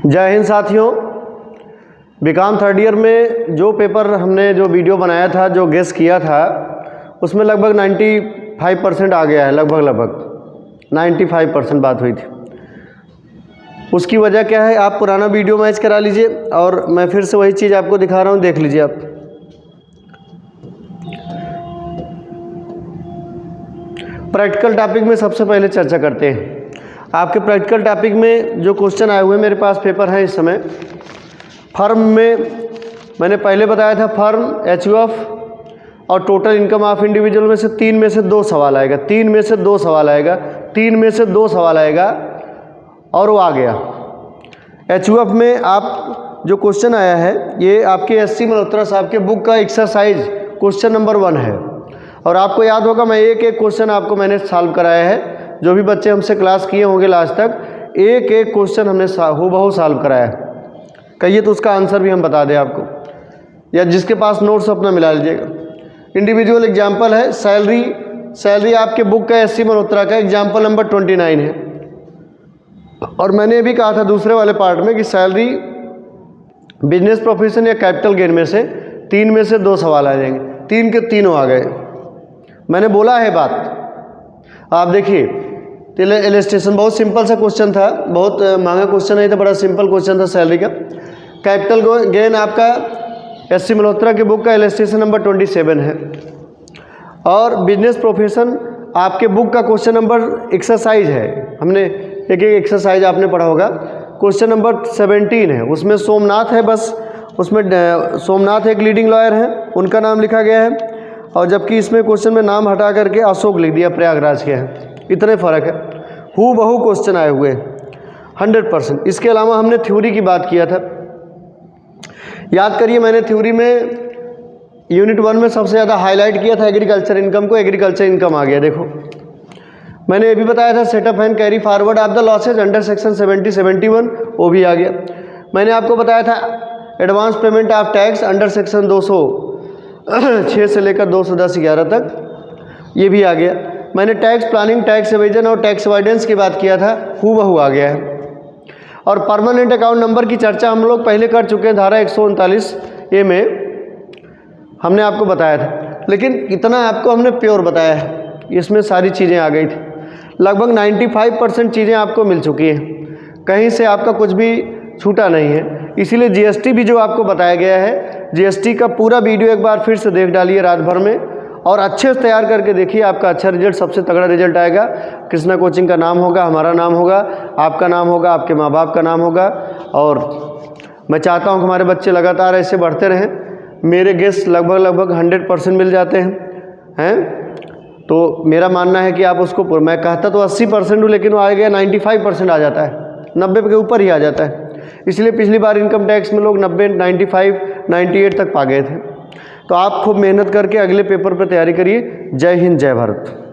जय हिंद साथियों। BCom third year में जो पेपर हमने जो वीडियो बनाया था, जो गेस किया था, उसमें लगभग 95% आ गया है। लगभग 95% बात हुई थी। उसकी वजह क्या है, आप पुराना वीडियो मैच करा लीजिए और मैं फिर से वही चीज़ आपको दिखा रहा हूँ, देख लीजिए आप। प्रैक्टिकल टॉपिक में सबसे पहले चर्चा करते हैं। आपके प्रैक्टिकल टॉपिक में जो क्वेश्चन आए हुए, मेरे पास पेपर है इस समय। फर्म में मैंने पहले बताया था, फर्म, एचयूएफ और टोटल इनकम ऑफ इंडिविजुअल में से 3 में से 2 सवाल आएगा। 3 में से 2 सवाल आएगा। 3 में से 2 सवाल आएगा और वो आ गया। एचयूएफ में आप जो क्वेश्चन आया है, ये आपके एससी मल्होत्रा साहब के बुक का एक्सरसाइज क्वेश्चन नंबर 1 है। और आपको याद होगा, मैं एक एक क्वेश्चन आपको मैंने सॉल्व कराया है। जो भी बच्चे हमसे क्लास किए होंगे लास्ट तक, एक एक क्वेश्चन हमने हूबहू सॉल्व कराया है। कहिए तो उसका आंसर भी हम बता दें आपको, या जिसके पास नोट्स अपना मिला लीजिएगा। इंडिविजुअल एग्जाम्पल है, सैलरी आपके बुक का एससी मल्होत्रा का एग्जाम्पल नंबर 29 है। और मैंने भी कहा था दूसरे वाले पार्ट में कि सैलरी, बिजनेस प्रोफेशन या कैपिटल गेन में से 3 में से 2 सवाल आ जाएंगे। 3 के तीनों आ गए। मैंने बोला है बात, आप देखिए। इलस्ट्रेशन बहुत सिंपल सा क्वेश्चन था, बहुत महंगा क्वेश्चन नहीं था, बड़ा सिंपल क्वेश्चन था सैलरी का। कैपिटल गेन आपका एससी मल्होत्रा के बुक का इलस्ट्रेशन नंबर 27 है। और बिजनेस प्रोफेशन आपके बुक का क्वेश्चन नंबर एक्सरसाइज है। हमने एक एक एक्सरसाइज आपने पढ़ा होगा। क्वेश्चन नंबर 17 है, उसमें सोमनाथ है। बस उसमें सोमनाथ एक लीडिंग लॉयर है, उनका नाम लिखा गया है। और जबकि इसमें क्वेश्चन में नाम हटा करके अशोक लिख दिया, प्रयागराज के हैं। इतने फ़र्क है। हूबहू क्वेश्चन आए हुए 100%। इसके अलावा हमने थ्योरी की बात किया था, याद करिए। मैंने थ्योरी में यूनिट 1 में सबसे ज़्यादा हाईलाइट किया था एग्रीकल्चर इनकम को। एग्रीकल्चर इनकम आ गया, देखो। मैंने ये भी बताया था setup and carry forward of the losses under section 70-71, वो भी आ गया। मैंने आपको बताया था advance payment of tax under section 206 से लेकर 210-11 तक, ये भी आ गया। मैंने टैक्स प्लानिंग, टैक्स एवेजन और टैक्स अवॉइडेंस की बात किया था, हूबहू आ गया है। और परमानेंट अकाउंट नंबर की चर्चा हम लोग पहले कर चुके हैं, धारा 139A में हमने आपको बताया था। लेकिन इतना आपको हमने प्योर बताया है, इसमें सारी चीज़ें आ गई थी। लगभग 95% चीज़ें आपको मिल चुकी हैं, कहीं से आपका कुछ भी छूटा नहीं है। इसीलिए जीएसटी भी जो आपको बताया गया है, जीएसटी का पूरा वीडियो एक बार फिर से देख डालिए रात भर में, और अच्छे से तैयार करके देखिए। आपका अच्छा रिजल्ट, सबसे तगड़ा रिजल्ट आएगा। कृष्णा कोचिंग का नाम होगा, हमारा नाम होगा, आपका नाम होगा, आपके माँ बाप का नाम होगा। और मैं चाहता हूँ कि हमारे बच्चे लगातार ऐसे बढ़ते रहें। मेरे गेस्ट लगभग 100% मिल जाते हैं। तो मेरा मानना है कि आप उसको, मैं कहता तो 80% हूँ, लेकिन वो आ गया 95% आ जाता है, 90 के ऊपर ही आ जाता है। इसलिए पिछली बार इनकम टैक्स में लोग 90, 95, 98 तक पा गए थे। तो आप खूब मेहनत करके अगले पेपर पर तैयारी करिए। जय हिंद, जय भारत।